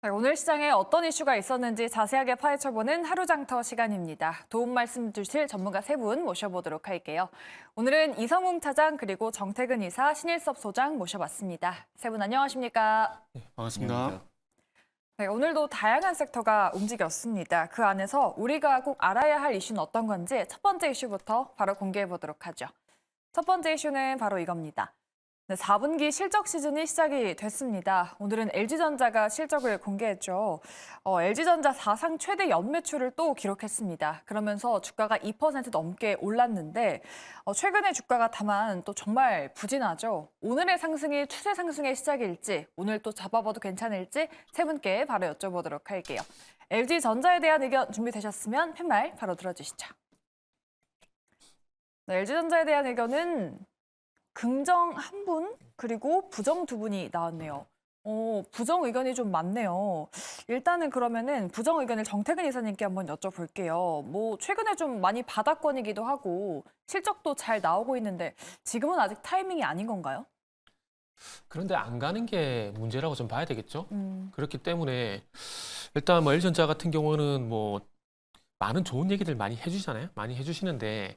네, 오늘 시장에 어떤 이슈가 있었는지 자세하게 파헤쳐보는 하루장터 시간입니다. 도움 말씀 주실 전문가 세 분 모셔보도록 할게요. 오늘은 이성웅 차장 그리고 정태근 이사, 신일섭 소장 모셔봤습니다. 세 분 안녕하십니까? 반갑습니다. 네, 오늘도 다양한 섹터가 움직였습니다. 그 안에서 우리가 꼭 알아야 할 이슈는 어떤 건지 첫 번째 이슈부터 바로 공개해보도록 하죠. 첫 번째 이슈는 바로 이겁니다. 네, 4분기 실적 시즌이 시작이 됐습니다. 오늘은 LG전자가 실적을 공개했죠. LG전자 사상 최대 연매출을 또 기록했습니다. 그러면서 주가가 2% 넘게 올랐는데 최근에 주가가 다만 또 정말 부진하죠. 오늘의 상승이 추세 상승의 시작일지 오늘 또 잡아봐도 괜찮을지 세 분께 바로 여쭤보도록 할게요. LG전자에 대한 의견 준비되셨으면 팻말 바로 들어주시죠. 네, LG전자에 대한 의견은 긍정 한 분, 그리고 부정 두 분이 나왔네요. 부정 의견이 좀 많네요. 일단은 그러면은 부정 의견을 정태근 이사님께 한번 여쭤볼게요. 뭐 최근에 좀 많이 바닥권이기도 하고 실적도 잘 나오고 있는데 지금은 아직 타이밍이 아닌 건가요? 그런데 안 가는 게 문제라고 좀 봐야 되겠죠? 음, 그렇기 때문에 일단 뭐 LG전자 같은 경우는 뭐 많은 좋은 얘기들 많이 해주잖아요. 많이 해주시는데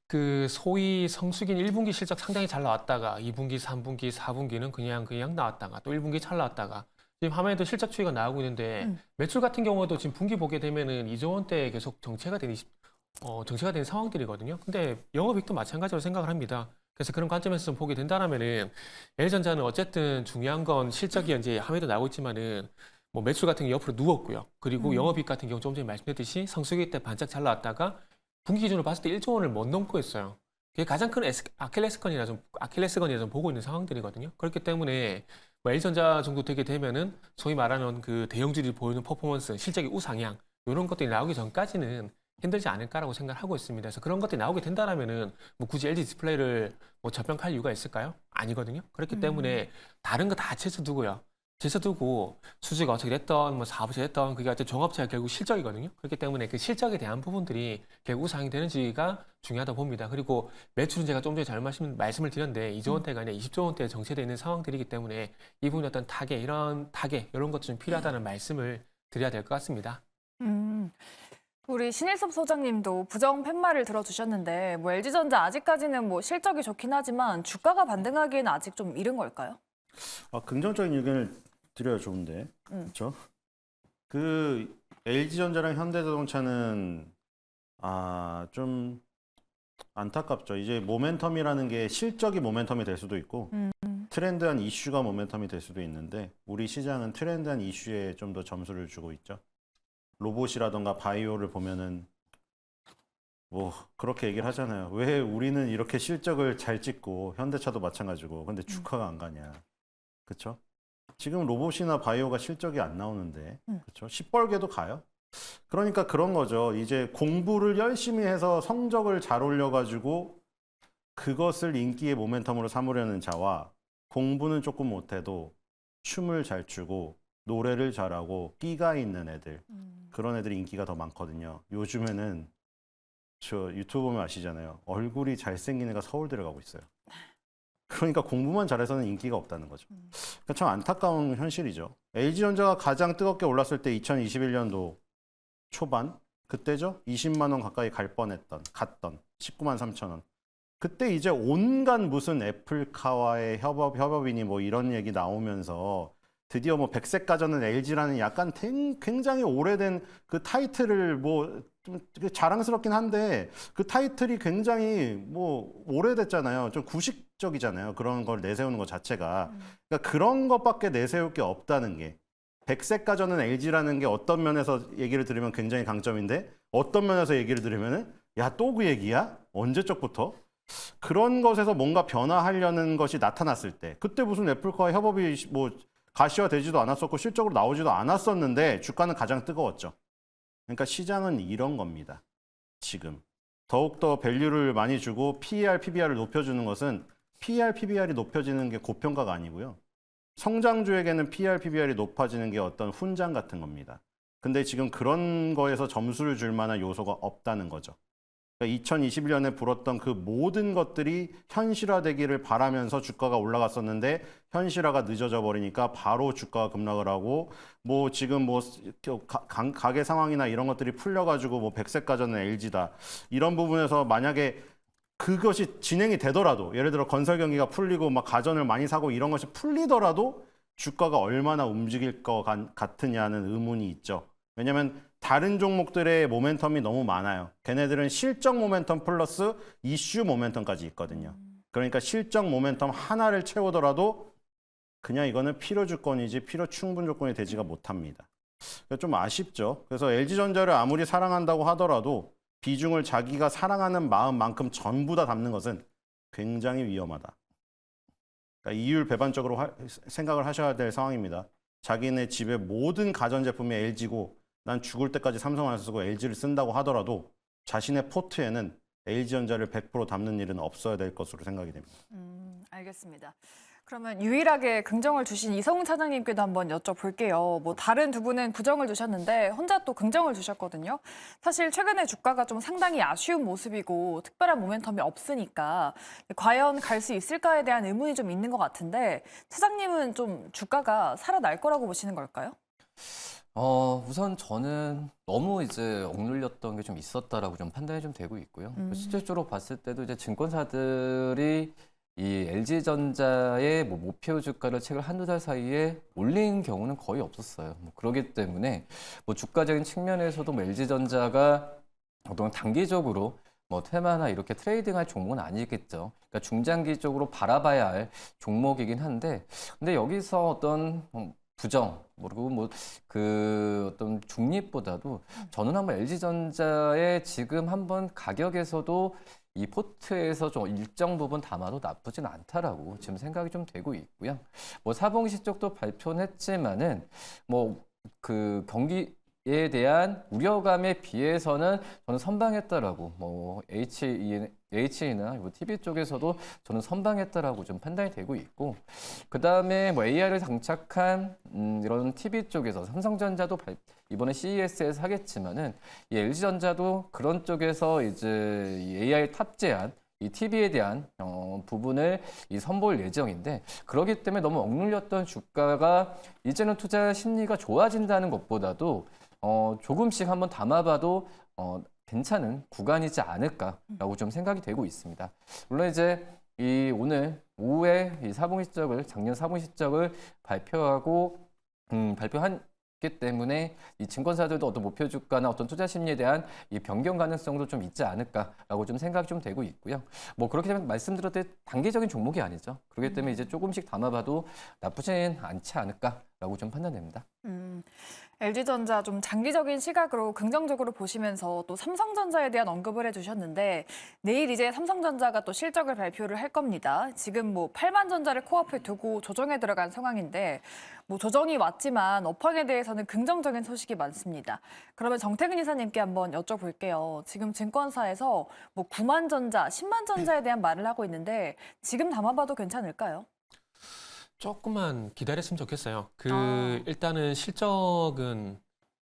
그 소위 성수기인 1분기 실적 상당히 잘 나왔다가 2분기, 3분기, 4분기는 그냥 나왔다가 또 1분기 잘 나왔다가 지금 화면에도 실적 추이가 나오고 있는데 매출 같은 경우도 지금 분기 보게 되면은 2조 원대 계속 정체가 된 상황들이거든요. 근데 영업이익도 마찬가지로 생각을 합니다. 그래서 그런 관점에서 좀 보게 된다면은 L전자는 어쨌든 중요한 건 실적이 이제 화면에도 나오고 있지만은 뭐 매출 같은 게 옆으로 누웠고요. 그리고 영업이익 같은 경우 좀 전에 말씀드렸듯이 성수기 때 반짝 잘 나왔다가 분기 기준으로 봤을 때 1조 원을 못 넘고 있어요. 그게 가장 큰 아킬레스건이라 좀 보고 있는 상황들이거든요. 그렇기 때문에 뭐 L전자 정도 되게 되면은 소위 말하는 그 대형주들이 보이는 퍼포먼스, 실적의 우상향 이런 것들이 나오기 전까지는 힘들지 않을까라고 생각을 하고 있습니다. 그래서 그런 것들이 나오게 된다라면은 뭐 굳이 LG 디스플레이를 뭐 저평가할 이유가 있을까요? 아니거든요. 그렇기 때문에 다른 거 다 제쳐두고요. 제쳐두고 수지가 어떻게 됐던 뭐 사업이 됐던 그게 어떤 종합체가 결국 실적이거든요. 그렇기 때문에 그 실적에 대한 부분들이 결국 우상이 되는지가 중요하다고 봅니다. 그리고 매출은 제가 좀 전에 말씀을 드렸는데 2조 원대가 아니라 20조 원대에 정체되어 있는 상황들이기 때문에 이 부분의 어떤 이런 타겟 이런 것도 좀 필요하다는 말씀을 드려야 될 것 같습니다. 음. 우리 신일섭 소장님도 부정 팻말을 들어주셨는데 뭐 LG전자 아직까지는 뭐 실적이 좋긴 하지만 주가가 반등하기에는 아직 좀 이른 걸까요? 긍정적인 의견을 드려야 좋은데, 그렇죠? 그 LG전자랑 현대자동차는 좀 안타깝죠. 이제 모멘텀이라는 게 실적이 모멘텀이 될 수도 있고 트렌드한 이슈가 모멘텀이 될 수도 있는데 우리 시장은 트렌드한 이슈에 좀 더 점수를 주고 있죠. 로봇이라던가 바이오를 보면은 뭐 그렇게 얘기를 하잖아요. 왜 우리는 이렇게 실적을 잘 찍고 현대차도 마찬가지고 근데 주가가 안 가냐. 그렇죠? 지금 로봇이나 바이오가 실적이 안 나오는데, 그렇죠? 시뻘개도 가요. 그러니까 그런 거죠. 이제 공부를 열심히 해서 성적을 잘 올려가지고 그것을 인기의 모멘텀으로 삼으려는 자와 공부는 조금 못해도 춤을 잘 추고 노래를 잘하고 끼가 있는 애들, 그런 애들이 인기가 더 많거든요. 요즘에는 저 유튜브 보면 아시잖아요. 얼굴이 잘생긴 애가 서울대를 가고 있어요. 그러니까 공부만 잘해서는 인기가 없다는 거죠. 그러니까 참 안타까운 현실이죠. LG전자가 가장 뜨겁게 올랐을 때 2021년도 초반 그때죠. 20만 원 가까이 갔던 19만 3천 원. 그때 이제 온갖 무슨 애플카와의 협업이니 뭐 이런 얘기 나오면서 드디어 뭐 백색 가전은 LG라는 약간 굉장히 오래된 그 타이틀을 뭐 좀 자랑스럽긴 한데 그 타이틀이 굉장히 뭐 오래됐잖아요. 좀 구식적이잖아요. 그런 걸 내세우는 것 자체가. 그러니까 그런 것밖에 내세울 게 없다는 게 백색 가전은 LG라는 게 어떤 면에서 얘기를 들으면 굉장히 강점인데 어떤 면에서 얘기를 들으면은 야, 또 그 얘기야? 언제적부터? 그런 것에서 뭔가 변화하려는 것이 나타났을 때 그때 무슨 애플과의 협업이 뭐 가시화되지도 않았었고 실적으로 나오지도 않았었는데 주가는 가장 뜨거웠죠. 그러니까 시장은 이런 겁니다. 지금 더욱더 밸류를 많이 주고 PER, PBR을 높여주는 것은 PER, PBR이 높여지는 게 고평가가 아니고요. 성장주에게는 PER, PBR이 높아지는 게 어떤 훈장 같은 겁니다. 근데 지금 그런 거에서 점수를 줄 만한 요소가 없다는 거죠. 그러니까 2021년에 불었던 그 모든 것들이 현실화되기를 바라면서 주가가 올라갔었는데 현실화가 늦어져 버리니까 바로 주가가 급락을 하고 뭐 지금 뭐 가계 상황이나 이런 것들이 풀려가지고 뭐 백색 가전은 LG다 이런 부분에서 만약에 그것이 진행이 되더라도 예를 들어 건설 경기가 풀리고 막 가전을 많이 사고 이런 것이 풀리더라도 주가가 얼마나 움직일 것 같으냐는 의문이 있죠. 왜냐하면 다른 종목들의 모멘텀이 너무 많아요. 걔네들은 실적 모멘텀 플러스 이슈 모멘텀까지 있거든요. 그러니까 실적 모멘텀 하나를 채우더라도 그냥 이거는 필요 조건이지 필요 충분 조건이 되지가 못합니다. 좀 아쉽죠. 그래서 LG전자를 아무리 사랑한다고 하더라도 비중을 자기가 사랑하는 마음만큼 전부 다 담는 것은 굉장히 위험하다. 그러니까 이율 배반적으로 생각을 하셔야 될 상황입니다. 자기네 집의 모든 가전제품이 LG고 난 죽을 때까지 삼성을 안 쓰고 LG를 쓴다고 하더라도 자신의 포트에는 LG전자를 100% 담는 일은 없어야 될 것으로 생각이 됩니다. 알겠습니다. 그러면 유일하게 긍정을 주신 이성훈 차장님께도 한번 여쭤볼게요. 뭐 다른 두 분은 부정을 두셨는데 혼자 또 긍정을 주셨거든요. 사실 최근에 주가가 좀 상당히 아쉬운 모습이고 특별한 모멘텀이 없으니까 과연 갈 수 있을까에 대한 의문이 좀 있는 것 같은데 차장님은 좀 주가가 살아날 거라고 보시는 걸까요? 우선 저는 너무 이제 억눌렸던 게 좀 있었다라고 좀 판단이 좀 되고 있고요. 실질적으로 봤을 때도 이제 증권사들이 이 LG전자의 뭐 목표 주가를 최근 한두 달 사이에 올린 경우는 거의 없었어요. 뭐 그렇기 때문에 뭐 주가적인 측면에서도 뭐 LG전자가 어떤 단기적으로 뭐 테마나 이렇게 트레이딩할 종목은 아니겠죠. 그러니까 중장기적으로 바라봐야 할 종목이긴 한데, 근데 여기서 어떤 부정 그리고 뭐 그 어떤 중립보다도 저는 한번 LG전자의 지금 한번 가격에서도 이 포트에서 좀 일정 부분 담아도 나쁘진 않다라고 지금 생각이 좀 되고 있고요. 뭐 사봉 실적도 발표는 했지만은 뭐 그 경기에 대한 우려감에 비해서는 저는 선방했다라고 뭐 HE나 뭐 TV 쪽에서도 저는 선방했다라고 좀 판단이 되고 있고, 그 다음에 뭐 AI를 장착한 이런 TV 쪽에서 삼성전자도 이번에 CES에서 하겠지만은 이 LG전자도 그런 쪽에서 이제 이 AI 탑재한 이 TV에 대한 부분을 선보일 예정인데, 그렇기 때문에 너무 억눌렸던 주가가 이제는 투자 심리가 좋아진다는 것보다도 조금씩 한번 담아봐도 괜찮은 구간이지 않을까라고 좀 생각이 되고 있습니다. 물론 이제 이 오늘 오후에 이 작년 사분 실적을 발표했기 때문에 이 증권사들도 어떤 목표 주가나 어떤 투자 심리에 대한 이 변경 가능성도 좀 있지 않을까라고 좀 생각이 좀 되고 있고요. 뭐 그렇게 되면 말씀드렸듯 단기적인 종목이 아니죠. 그렇기 때문에 이제 조금씩 담아봐도 나쁘진 않지 않을까라고 좀 판단됩니다. LG전자 좀 장기적인 시각으로 긍정적으로 보시면서 또 삼성전자에 대한 언급을 해주셨는데 내일 이제 삼성전자가 또 실적을 발표를 할 겁니다. 지금 뭐 8만 전자를 코앞에 두고 조정에 들어간 상황인데 뭐 조정이 왔지만 업황에 대해서는 긍정적인 소식이 많습니다. 그러면 정태근 이사님께 한번 여쭤볼게요. 지금 증권사에서 뭐 9만 전자, 10만 전자에 대한 말을 하고 있는데 지금 담아봐도 괜찮을까요? 조금만 기다렸으면 좋겠어요. 일단은 실적은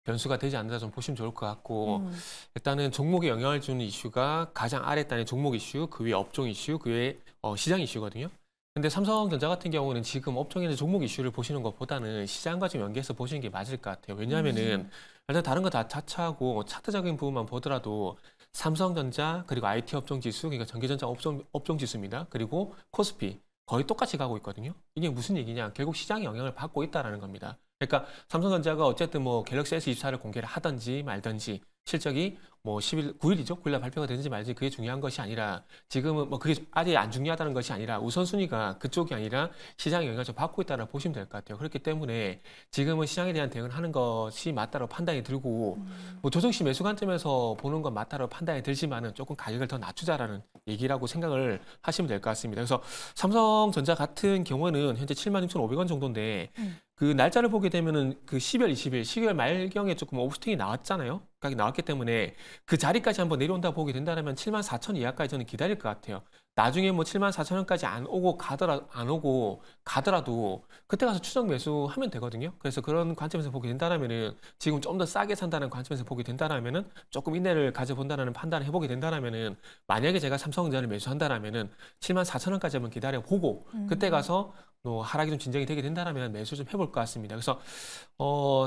변수가 되지 않는다 좀 보시면 좋을 것 같고, 일단은 종목에 영향을 주는 이슈가 가장 아래 단의 종목 이슈, 그 위에 업종 이슈, 그 위에 시장 이슈거든요. 근데 삼성전자 같은 경우는 지금 업종에서 종목 이슈를 보시는 것보다는 시장과 좀 연계해서 보시는 게 맞을 것 같아요. 왜냐하면은 일단 다른 거 다 차치하고 차트적인 부분만 보더라도 삼성전자 그리고 IT 업종 지수, 그러니까 전기전자 업종 지수입니다. 그리고 코스피 거의 똑같이 가고 있거든요. 이게 무슨 얘기냐? 결국 시장이 영향을 받고 있다라는 겁니다. 그러니까 삼성전자가 어쨌든 뭐 갤럭시 S24를 공개를 하든지 말든지 실적이 뭐 9일이죠? 9일날 발표가 되는지 말든지 그게 중요한 것이 아니라, 지금은 뭐 그게 아직 안 중요하다는 것이 아니라 우선순위가 그쪽이 아니라 시장의 영향을 좀 받고 있다고 보시면 될 것 같아요. 그렇기 때문에 지금은 시장에 대한 대응을 하는 것이 맞다고 판단이 들고, 뭐 조정시 매수 관점에서 보는 건 맞다고 판단이 들지만은 조금 가격을 더 낮추자라는 얘기라고 생각을 하시면 될 것 같습니다. 그래서 삼성전자 같은 경우는 현재 76,500원 정도인데 그 날짜를 보게 되면은 그 10월 20일, 12월 말경에 조금 오프스팅이 나왔잖아요. 가격이 나왔기 때문에 그 자리까지 한번 내려온다 보게 된다면 7만 4천 이하까지 저는 기다릴 것 같아요. 나중에 뭐 7만 4천 원까지 안 오고 가더라도 그때 가서 추적 매수하면 되거든요. 그래서 그런 관점에서 보게 된다면은 지금 좀 더 싸게 산다는 관점에서 보게 된다면은 조금 인내를 가져본다는 판단을 해보게 된다면은 만약에 제가 삼성전자를 매수한다면은 7만 4천 원까지 한번 기다려 보고 그때 가서 또 하락이 좀 진정이 되게 된다면 매수 좀 해볼 것 같습니다. 그래서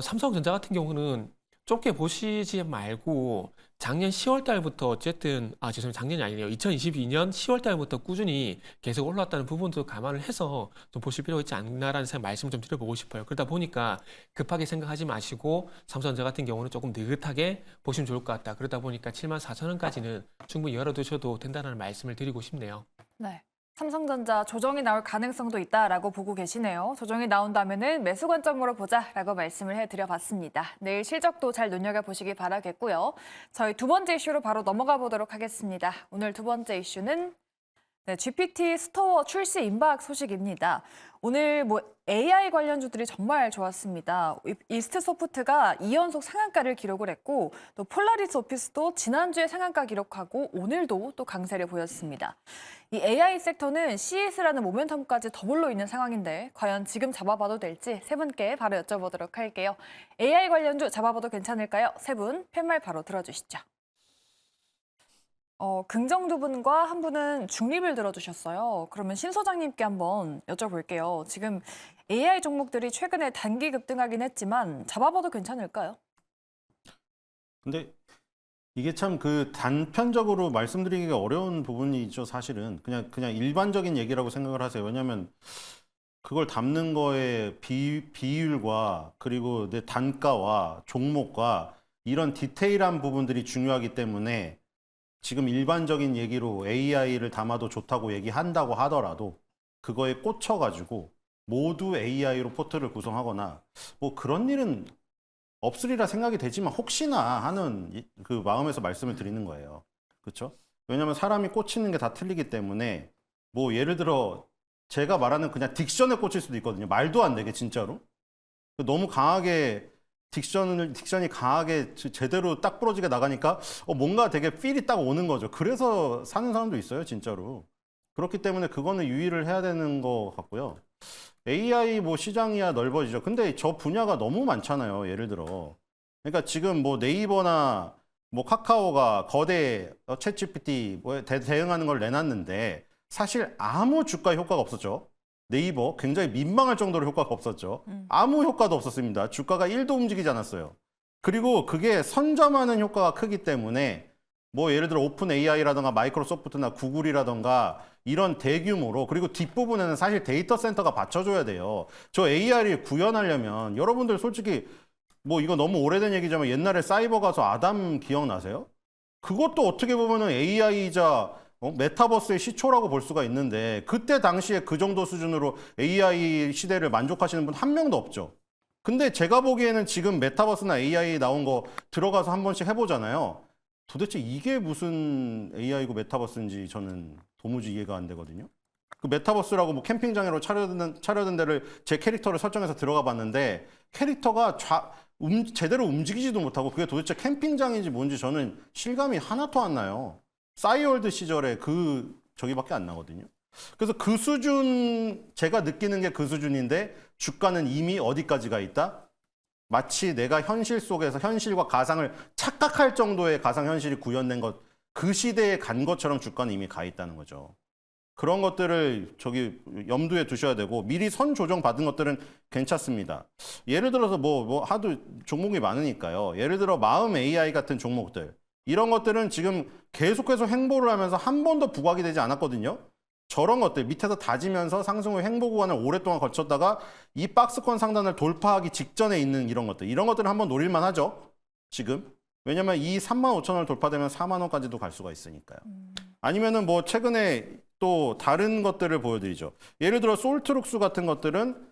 삼성전자 같은 경우는 좁게 보시지 말고 작년 10월 달부터 어쨌든 죄송해요. 작년이 아니네요. 2022년 10월 달부터 꾸준히 계속 올라왔다는 부분도 감안을 해서 좀 보실 필요가 있지 않나라는 말씀을 좀 드려보고 싶어요. 그러다 보니까 급하게 생각하지 마시고 삼성전자 같은 경우는 조금 느긋하게 보시면 좋을 것 같다. 그러다 보니까 7만 4천 원까지는 충분히 열어두셔도 된다는 말씀을 드리고 싶네요. 네. 삼성전자 조정이 나올 가능성도 있다라고 보고 계시네요. 조정이 나온다면은 매수 관점으로 보자라고 말씀을 해드려봤습니다. 내일 실적도 잘 눈여겨보시기 바라겠고요. 저희 두 번째 이슈로 바로 넘어가 보도록 하겠습니다. 오늘 두 번째 이슈는 GPT 스토어 출시 임박 소식입니다. 오늘 AI 관련주들이 정말 좋았습니다. 이스트소프트가 2연속 상한가를 기록을 했고 또 폴라리스 오피스도 지난주에 상한가 기록하고 오늘도 또 강세를 보였습니다. 이 AI 섹터는 CES라는 모멘텀까지 더불어 있는 상황인데 과연 지금 잡아봐도 될지 세 분께 바로 여쭤보도록 할게요. AI 관련주 잡아봐도 괜찮을까요? 세 분 팻말 바로 들어주시죠. 긍정 두 분과 한 분은 중립을 들어주셨어요. 그러면 신 소장님께 한번 여쭤볼게요. 지금 AI 종목들이 최근에 단기 급등하긴 했지만 잡아봐도 괜찮을까요? 근데 이게 참 그 단편적으로 말씀드리기가 어려운 부분이죠, 사실은. 그냥 일반적인 얘기라고 생각을 하세요. 왜냐하면 그걸 담는 거에 비율과 그리고 내 단가와 종목과 이런 디테일한 부분들이 중요하기 때문에 지금 일반적인 얘기로 AI를 담아도 좋다고 얘기한다고 하더라도 그거에 꽂혀가지고 모두 AI로 포트를 구성하거나 뭐 그런 일은 없으리라 생각이 되지만 혹시나 하는 그 마음에서 말씀을 드리는 거예요. 그렇죠? 왜냐하면 사람이 꽂히는 게 다 틀리기 때문에 뭐 예를 들어 제가 말하는 그냥 딕션에 꽂힐 수도 있거든요. 말도 안 되게 진짜로. 너무 강하게 딕션이 강하게 제대로 딱 부러지게 나가니까 뭔가 되게 필이 딱 오는 거죠. 그래서 사는 사람도 있어요, 진짜로. 그렇기 때문에 그거는 유의를 해야 되는 것 같고요. AI 뭐 시장이야 넓어지죠. 근데 저 분야가 너무 많잖아요. 예를 들어. 그러니까 지금 뭐 네이버나 뭐 카카오가 거대 챗GPT 대응하는 걸 내놨는데 사실 아무 주가 효과가 없었죠. 네이버 굉장히 민망할 정도로 효과가 없었죠. 아무 효과도 없었습니다. 주가가 1도 움직이지 않았어요. 그리고 그게 선점하는 효과가 크기 때문에 뭐 예를 들어 오픈 AI라던가 마이크로소프트나 구글이라던가 이런 대규모로 그리고 뒷부분에는 사실 데이터 센터가 받쳐줘야 돼요. 저 AI를 구현하려면 여러분들 솔직히 뭐 이거 너무 오래된 얘기지만 옛날에 사이버 가서 아담 기억나세요? 그것도 어떻게 보면은 AI이자 메타버스의 시초라고 볼 수가 있는데 그때 당시에 그 정도 수준으로 AI 시대를 만족하시는 분 한 명도 없죠. 근데 제가 보기에는 지금 메타버스나 AI 나온 거 들어가서 한 번씩 해보잖아요. 도대체 이게 무슨 AI고 메타버스인지 저는 도무지 이해가 안 되거든요. 그 메타버스라고 뭐 캠핑장으로 차려든 데를 제 캐릭터를 설정해서 들어가 봤는데 캐릭터가 제대로 움직이지도 못하고 그게 도대체 캠핑장인지 뭔지 저는 실감이 하나도 안 나요. 싸이월드 시절에 저기밖에 안 나거든요. 그래서 그 수준, 제가 느끼는 게 그 수준인데 주가는 이미 어디까지가 있다? 마치 내가 현실 속에서 현실과 가상을 착각할 정도의 가상현실이 구현된 그 시대에 간 것처럼 주가는 이미 가 있다는 거죠. 그런 것들을 염두에 두셔야 되고 미리 선 조정 받은 것들은 괜찮습니다. 예를 들어서 하도 종목이 많으니까요. 예를 들어 마음 AI 같은 종목들. 이런 것들은 지금 계속해서 횡보를 하면서 한 번도 부각이 되지 않았거든요. 저런 것들 밑에서 다지면서 상승 후 횡보 구간을 오랫동안 거쳤다가 이 박스권 상단을 돌파하기 직전에 있는 이런 것들은 한번 노릴만 하죠. 지금. 왜냐면 이 35,000원을 돌파되면 4만 원까지도 갈 수가 있으니까요. 아니면은 뭐 최근에 또 다른 것들을 보여드리죠. 예를 들어 솔트룩스 같은 것들은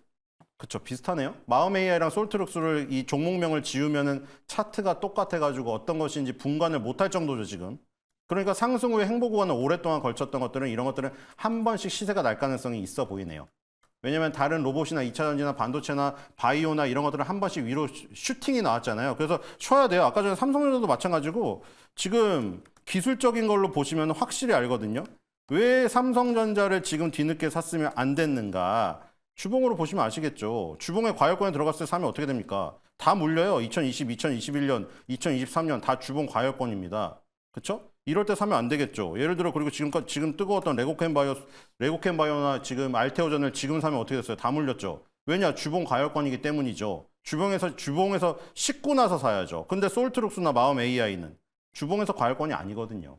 그쵸, 비슷하네요. 마음 AI랑 솔트룩스를 이 종목명을 지우면은 차트가 똑같아가지고 어떤 것인지 분간을 못할 정도죠, 지금. 그러니까 상승 후에 횡보 구간을 오랫동안 걸쳤던 것들은 이런 것들은 한 번씩 시세가 날 가능성이 있어 보이네요. 왜냐면 다른 로봇이나 2차 전지나 반도체나 바이오나 이런 것들은 한 번씩 위로 슈팅이 나왔잖아요. 그래서 쉬어야 돼요. 아까 전에 삼성전자도 마찬가지고 지금 기술적인 걸로 보시면 확실히 알거든요. 왜 삼성전자를 지금 뒤늦게 샀으면 안 됐는가. 주봉으로 보시면 아시겠죠. 주봉에 과열권에 들어갔을 때 사면 어떻게 됩니까? 다 물려요. 2020, 2021년, 2023년 다 주봉 과열권입니다. 그렇죠? 이럴 때 사면 안 되겠죠. 예를 들어 그리고 지금 뜨거웠던 레고캔바이오나 지금 알테오전을 지금 사면 어떻게 됐어요? 다 물렸죠. 왜냐? 주봉 과열권이기 때문이죠. 주봉에서 씻고 나서 사야죠. 근데 솔트룩스나 마음 AI는 주봉에서 과열권이 아니거든요.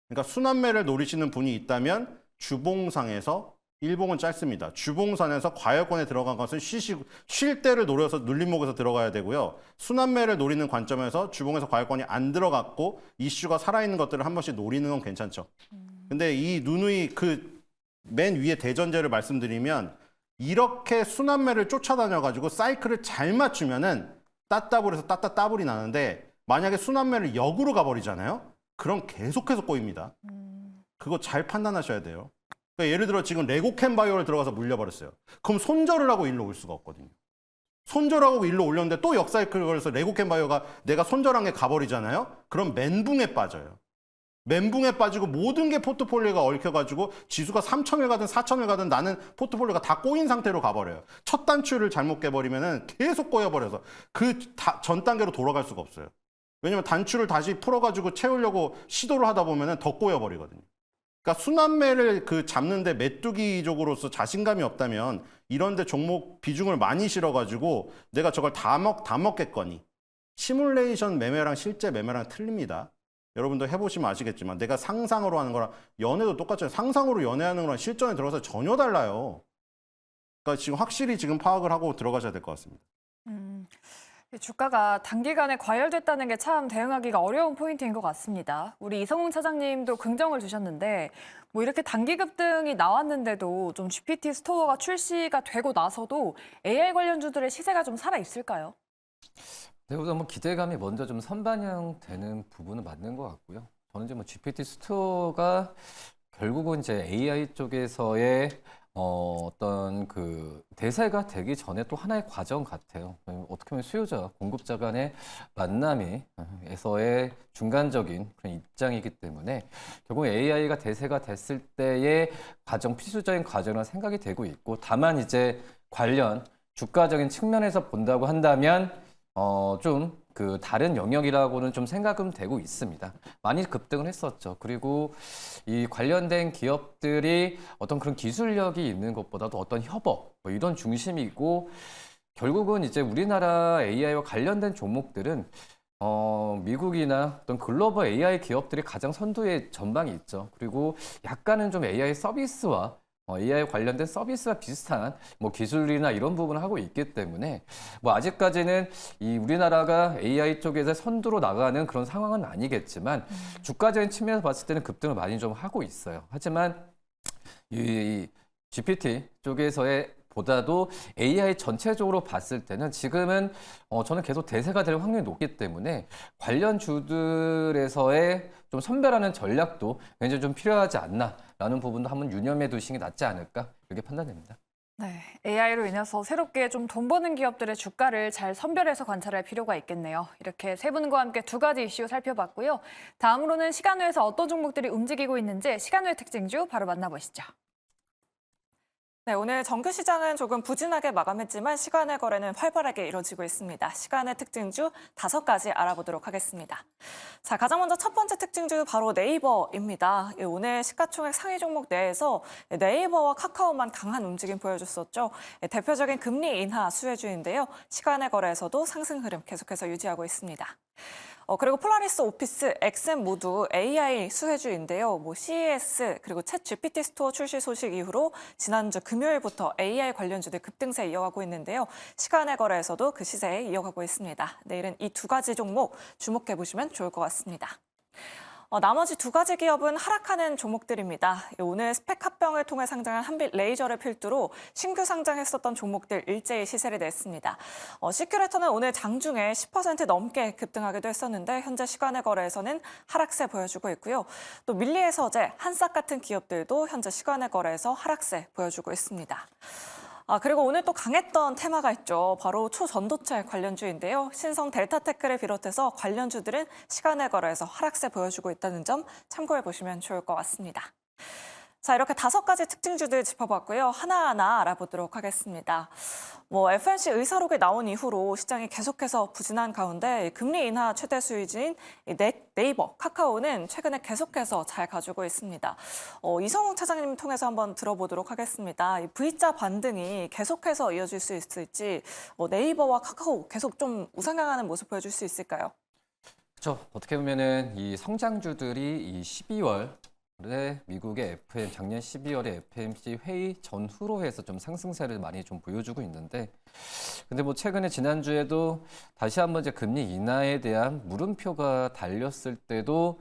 그러니까 순환매를 노리시는 분이 있다면 주봉상에서 일봉은 짧습니다. 주봉선에서 과열권에 들어간 것은 쉴 때를 노려서 눌림목에서 들어가야 되고요. 순환매를 노리는 관점에서 주봉에서 과열권이 안 들어갔고 이슈가 살아있는 것들을 한 번씩 노리는 건 괜찮죠. 근데 이 누누이 그 맨 위에 대전제를 말씀드리면 이렇게 순환매를 쫓아다녀가지고 사이클을 잘 맞추면은 따따블에서 따따따블이 나는데 만약에 순환매를 역으로 가버리잖아요. 그럼 계속해서 꼬입니다. 그거 잘 판단하셔야 돼요. 그러니까 예를 들어 지금 레고캔바이오를 들어가서 물려버렸어요. 그럼 손절을 하고 일로 올 수가 없거든요. 손절하고 일로 올렸는데 또 역사이클을 걸려서 레고캔바이오가 내가 손절한 게 가버리잖아요. 그럼 멘붕에 빠져요. 멘붕에 빠지고 모든 게 포트폴리오가 얽혀가지고 지수가 3,000을 가든 4,000을 가든 나는 포트폴리오가 다 꼬인 상태로 가버려요. 첫 단추를 잘못 깨버리면 계속 꼬여버려서 그 전 단계로 돌아갈 수가 없어요. 왜냐면 단추를 다시 풀어가지고 채우려고 시도를 하다 보면 더 꼬여버리거든요. 그러니까 순환매를 잡는데 메뚜기족으로서 자신감이 없다면 이런데 종목 비중을 많이 실어가지고 내가 저걸 다 먹겠거니. 시뮬레이션 매매랑 실제 매매랑 틀립니다. 여러분도 해보시면 아시겠지만 내가 상상으로 하는 거랑 연애도 똑같잖아요. 상상으로 연애하는 거랑 실전에 들어가서 전혀 달라요. 그러니까 지금 확실히 지금 파악을 하고 들어가셔야 될 것 같습니다. 주가가 단기간에 과열됐다는 게 참 대응하기가 어려운 포인트인 것 같습니다. 우리 이성훈 차장님도 긍정을 주셨는데 뭐 이렇게 단기 급등이 나왔는데도 좀 GPT 스토어가 출시가 되고 나서도 AI 관련주들의 시세가 좀 살아 있을까요? 네, 우선 뭐 기대감이 먼저 좀 선반영되는 부분은 맞는 것 같고요. 저는 이제 뭐 GPT 스토어가 결국은 이제 AI 쪽에서의 어떤 그 대세가 되기 전에 또 하나의 과정 같아요. 어떻게 보면 수요자, 공급자 간의 만남에서의 중간적인 그런 입장이기 때문에 결국 AI가 대세가 됐을 때의 과정, 필수적인 과정이라는 생각이 되고 있고, 다만 이제 관련 주가적인 측면에서 본다고 한다면 좀 그 다른 영역이라고는 좀 생각은 되고 있습니다. 많이 급등을 했었죠. 그리고 이 관련된 기업들이 어떤 그런 기술력이 있는 것보다도 어떤 협업 뭐 이런 중심이고, 결국은 이제 우리나라 AI와 관련된 종목들은 미국이나 어떤 글로벌 AI 기업들이 가장 선두의 전망이 있죠. 그리고 약간은 좀 AI 서비스와 AI 관련된 서비스와 비슷한 뭐 기술이나 이런 부분을 하고 있기 때문에 뭐 아직까지는 이 우리나라가 AI 쪽에서 선두로 나가는 그런 상황은 아니겠지만 주가적인 측면에서 봤을 때는 급등을 많이 좀 하고 있어요. 하지만 이 GPT 쪽에서의 보다도 AI 전체적으로 봤을 때는 지금은 저는 계속 대세가 될 확률이 높기 때문에 관련 주들에서의 좀 선별하는 전략도 굉장히 좀 필요하지 않나라는 부분도 한번 유념해 두시는 게 낫지 않을까 이렇게 판단됩니다. 네, AI로 인해서 새롭게 좀 돈 버는 기업들의 주가를 잘 선별해서 관찰할 필요가 있겠네요. 이렇게 세 분과 함께 두 가지 이슈 살펴봤고요. 다음으로는 시간외에서 어떤 종목들이 움직이고 있는지 시간외 특징주 바로 만나보시죠. 네, 오늘 정규 시장은 조금 부진하게 마감했지만 시간의 거래는 활발하게 이뤄지고 있습니다. 시간의 특징주 5가지 알아보도록 하겠습니다. 자, 가장 먼저 첫 번째 특징주 바로 네이버입니다. 오늘 시가총액 상위 종목 내에서 네이버와 카카오만 강한 움직임 보여줬었죠. 대표적인 금리 인하 수혜주인데요. 시간의 거래에서도 상승 흐름 계속해서 유지하고 있습니다. 그리고 폴라리스 오피스, 엑셈 모두 AI 수혜주인데요. 뭐 CES 그리고 챗 GPT 스토어 출시 소식 이후로 지난주 금요일부터 AI 관련주들 급등세 이어가고 있는데요. 시간의 거래에서도 그 시세 이어가고 있습니다. 내일은 이 두 가지 종목 주목해 보시면 좋을 것 같습니다. 나머지 두 가지 기업은 하락하는 종목들입니다. 오늘 스펙 합병을 통해 상장한 한빛 레이저를 필두로 신규 상장했었던 종목들 일제히 시세를 냈습니다. 시큐레터는 오늘 장중에 10% 넘게 급등하기도 했었는데 현재 시간의 거래에서는 하락세 보여주고 있고요. 또 밀리의 서재, 한싹 같은 기업들도 현재 시간의 거래에서 하락세 보여주고 있습니다. 그리고 오늘 또 강했던 테마가 있죠. 바로 초전도체 관련주인데요. 신성 델타테크를 비롯해서 관련주들은 시간을 거래해서 하락세 보여주고 있다는 점 참고해 보시면 좋을 것 같습니다. 자, 이렇게 5가지 특징주들 짚어봤고요. 하나하나 알아보도록 하겠습니다. FOMC 의사록이 나온 이후로 시장이 계속해서 부진한 가운데 금리 인하 최대 수혜주인 네이버, 카카오는 최근에 계속해서 잘 가지고 있습니다. 이성웅 차장님 통해서 한번 들어보도록 하겠습니다. 이 V자 반등이 계속해서 이어질 수 있을지 네이버와 카카오 계속 좀 우상향하는 모습 보여줄 수 있을까요? 그렇죠. 어떻게 보면은 이 성장주들이 이 12월 미국의 작년 12월에 FOMC 회의 전후로 해서 좀 상승세를 많이 좀 보여주고 있는데, 근데 최근에 지난주에도 다시 한번 이제 금리 인하에 대한 물음표가 달렸을 때도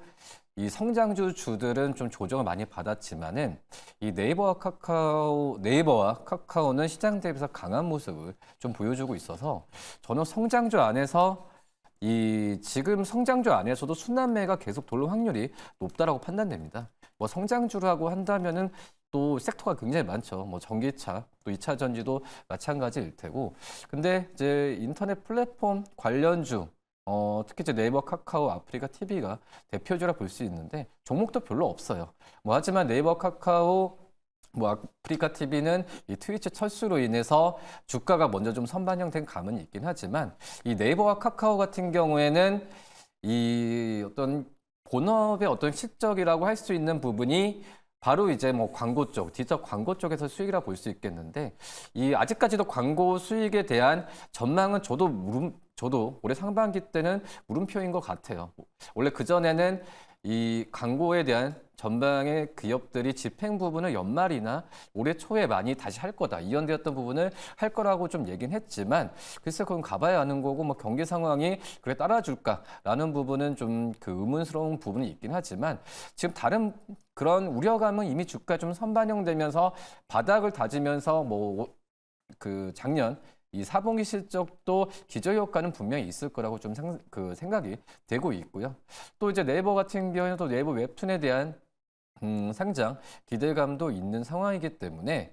이 성장주 주들은 좀 조정을 많이 받았지만은 이 네이버와 카카오는 시장 대비해서 강한 모습을 좀 보여주고 있어서 저는 성장주 안에서 지금 성장주 안에서도 순환매가 계속 돌 확률이 높다라고 판단됩니다. 성장주라고 한다면은 또 섹터가 굉장히 많죠. 전기차, 또 2차 전지도 마찬가지일 테고. 근데 이제 인터넷 플랫폼 관련주, 특히 이제 네이버, 카카오, 아프리카 TV가 대표주라 볼 수 있는데 종목도 별로 없어요. 하지만 네이버, 카카오, 아프리카 TV는 이 트위치 철수로 인해서 주가가 먼저 좀 선반영된 감은 있긴 하지만 이 네이버와 카카오 같은 경우에는 이 어떤 본업의 어떤 실적이라고 할 수 있는 부분이 바로 이제 광고 쪽, 디지털 광고 쪽에서 수익이라 볼 수 있겠는데 아직까지도 광고 수익에 대한 전망은 저도 올해 상반기 때는 물음표인 것 같아요. 원래 그전에는 이 광고에 대한 전방의 기업들이 집행 부분을 연말이나 올해 초에 많이 다시 할 거다. 이연되었던 부분을 할 거라고 좀 얘기는 했지만 글쎄 그건 가봐야 아는 거고 경기 상황이 그래 따라줄까라는 부분은 좀 의문스러운 부분이 있긴 하지만 지금 다른 그런 우려감은 이미 주가 좀 선반영되면서 바닥을 다지면서 작년 이 4분기 실적도 기저효과는 분명히 있을 거라고 좀 생각이 되고 있고요. 또 이제 네이버 같은 경우에는 또 네이버 웹툰에 대한 상장 기대감도 있는 상황이기 때문에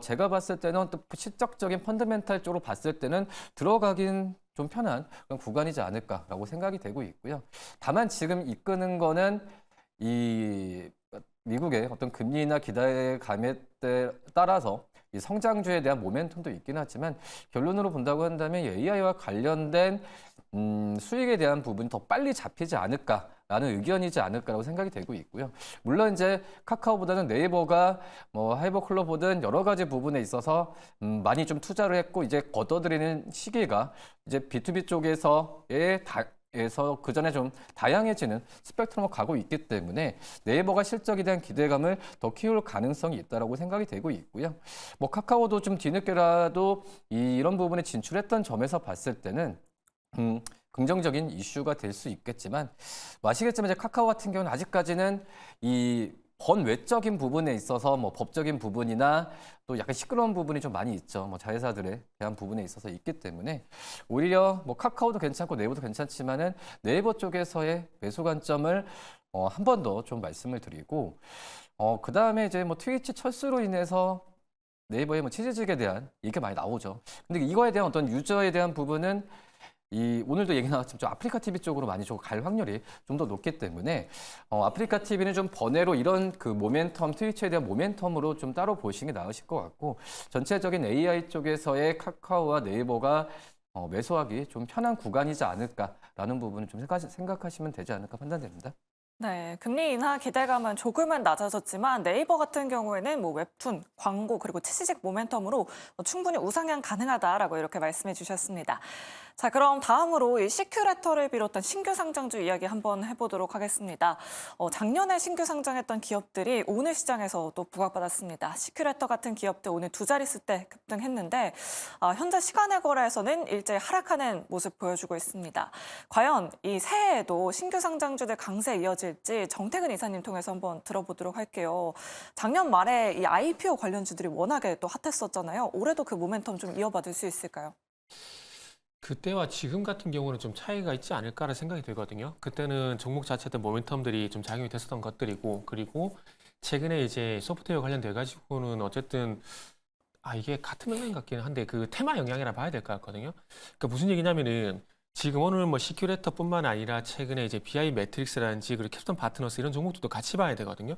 제가 봤을 때는 또 실적적인 펀더멘탈 쪽으로 봤을 때는 들어가긴 좀 편한 그런 구간이지 않을까라고 생각이 되고 있고요. 다만 지금 이끄는 거는 이 미국의 어떤 금리 인하 기대감에 따라서 이 성장주에 대한 모멘텀도 있긴 하지만 결론으로 본다고 한다면 AI와 관련된 수익에 대한 부분이 더 빨리 잡히지 않을까라는 의견이지 않을까라고 생각이 되고 있고요. 물론 이제 카카오보다는 네이버가 하이버클로보다는 여러 가지 부분에 있어서 많이 좀 투자를 했고 이제 걷어들이는 시기가 이제 B2B 쪽에서의 그전에 좀 다양해지는 스펙트럼으로 가고 있기 때문에 네이버가 실적에 대한 기대감을 더 키울 가능성이 있다고 생각이 되고 있고요. 카카오도 좀 뒤늦게라도 이런 부분에 진출했던 점에서 봤을 때는 긍정적인 이슈가 될 수 있겠지만 아시겠지만 이제 카카오 같은 경우는 아직까지는 이 번외적인 부분에 있어서 법적인 부분이나 또 약간 시끄러운 부분이 좀 많이 있죠. 자회사들에 대한 부분에 있어서 있기 때문에 오히려 카카오도 괜찮고 네이버도 괜찮지만은 네이버 쪽에서의 매수 관점을 한 번 더 좀 말씀을 드리고 그 다음에 이제 트위치 철수로 인해서 네이버의 치즈직에 대한 얘기가 많이 나오죠. 근데 이거에 대한 어떤 유저에 대한 부분은 오늘도 얘기 나왔지만 좀 아프리카 TV 쪽으로 많이 좀 갈 확률이 좀 더 높기 때문에 아프리카 TV는 좀 번외로 이런 모멘텀, 트위치에 대한 모멘텀으로 좀 따로 보시는 게 나으실 것 같고 전체적인 AI 쪽에서의 카카오와 네이버가 매수하기 좀 편한 구간이지 않을까라는 부분을 좀 생각하시면 되지 않을까 판단됩니다. 네, 금리 인하 기대감은 조금은 낮아졌지만 네이버 같은 경우에는 웹툰, 광고 그리고 치즈직 모멘텀으로 충분히 우상향 가능하다라고 이렇게 말씀해 주셨습니다. 자, 그럼 다음으로 이 시큐레터를 비롯한 신규 상장주 이야기 한번 해보도록 하겠습니다. 작년에 신규 상장했던 기업들이 오늘 시장에서 또 부각받았습니다. 시큐레터 같은 기업들 오늘 두 자릿수대 급등했는데 현재 시간의 거래에서는 일제히 하락하는 모습 보여주고 있습니다. 과연 이 새해에도 신규 상장주들 강세 이어질지 정태근 이사님 통해서 한번 들어보도록 할게요. 작년 말에 이 IPO 관련주들이 워낙에 또 핫했었잖아요. 올해도 그 모멘텀 좀 이어받을 수 있을까요? 그때와 지금 같은 경우는 좀 차이가 있지 않을까라는 생각이 들거든요. 그때는 종목 자체도 모멘텀들이 좀 작용이 됐었던 것들이고, 그리고 최근에 이제 소프트웨어 관련돼 가지고는 어쨌든 이게 같은 맥락 같기는 한데 그 테마 영향이라 봐야 될 것 같거든요. 그러니까 무슨 얘기냐면은 지금 오늘 뭐 시큐레터뿐만 아니라 최근에 이제 BI 매트릭스라든지 그리고 캡스톤 파트너스 이런 종목들도 같이 봐야 되거든요.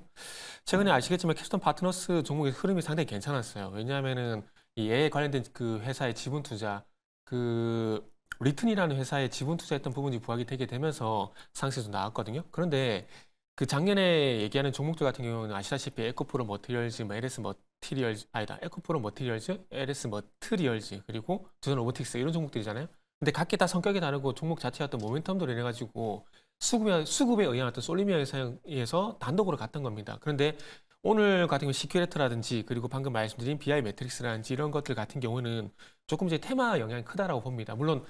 최근에 아시겠지만 캡스톤 파트너스 종목의 흐름이 상당히 괜찮았어요. 왜냐하면은 이 얘에 관련된 그 회사의 지분 투자, 그 리튼이라는 회사의 지분 투자했던 부분이 부각이 되게 되면서 상승에서 나왔거든요. 그런데 그 작년에 얘기하는 종목들 같은 경우는 아시다시피 에코프로 머티리얼즈, 뭐 LS 머티리얼즈, 아니다, 에코프로 머티리얼즈, LS 머티리얼즈, 그리고 두산 로보틱스 이런 종목들이잖아요. 근데 각기 다 성격이 다르고 종목 자체의 어떤 모멘텀도 인해가지고 수급에 의한 어떤 솔리미아 현상에서 단독으로 갔던 겁니다. 그런데 오늘 같은 경우 시큐레터라든지 그리고 방금 말씀드린 BI 매트릭스라든지 이런 것들 같은 경우는 조금 이제 테마 영향이 크다라고 봅니다. 물론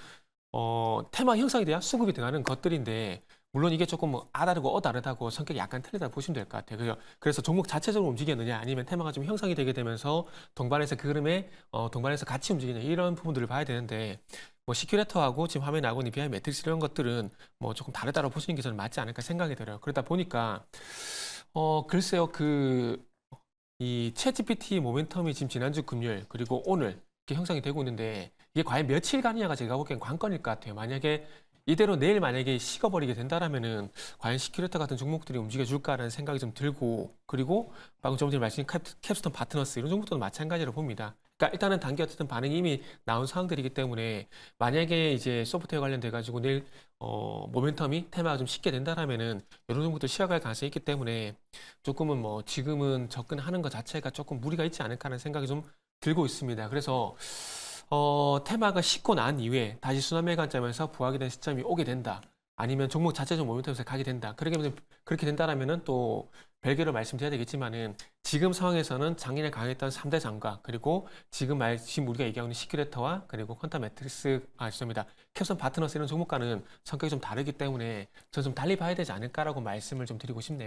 테마 형성이 돼야 수급이 들어가는 것들인데 물론 이게 조금 아다르고 어다르다고 성격이 약간 틀리다고 보시면 될 것 같아요. 그래서 종목 자체적으로 움직였느냐 아니면 테마가 좀 형성이 되게 되면서 동반해서 그 흐름에 동반해서 같이 움직이냐 이런 부분들을 봐야 되는데 뭐 시큐레터하고 지금 화면에 나오고 있는 BI 매트릭스 이런 것들은 뭐 조금 다르다고 보시는 게 저는 맞지 않을까 생각이 들어요. 그러다 보니까 글쎄요 이 챗GPT 모멘텀이 지금 지난주 금요일 그리고 오늘 이렇게 형성이 되고 있는데 이게 과연 며칠간이냐가 제가 보기엔 관건일 것 같아요. 만약에 이대로 내일 만약에 식어버리게 된다라면은 과연 시큐레터 같은 종목들이 움직여줄까라는 생각이 좀 들고 그리고 방금 좀 전에 말씀드린 캡스톤 파트너스 이런 종목들도 마찬가지로 봅니다. 그러니까 일단은 단기 어쨌든 반응이 이미 나온 상황들이기 때문에 만약에 이제 소프트웨어 관련돼 가지고 내일 모멘텀이 테마가 좀 쉽게 된다라면은 이런 종목들 시작할 가능성이 있기 때문에 조금은 뭐 지금은 접근하는 것 자체가 조금 무리가 있지 않을까 하는 생각이 좀 들고 있습니다. 그래서 테마가 식고 난 이후에 다시 순환매 관점에서 부각이 된 시점이 오게 된다. 아니면 종목 자체적 모멘텀에서 가게 된다. 그렇게 된다라면은 또 별개로 말씀드려야 되겠지만은 지금 상황에서는 작년에 강했던 3대 장과 그리고 지금 우리가 얘기하고 있는 시큐레터와 그리고 퀀텀 매트릭스 죄송합니다. 캡스톤 파트너스 이런 종목과는 성격이 좀 다르기 때문에 저는 좀 달리 봐야 되지 않을까라고 말씀을 좀 드리고 싶네요.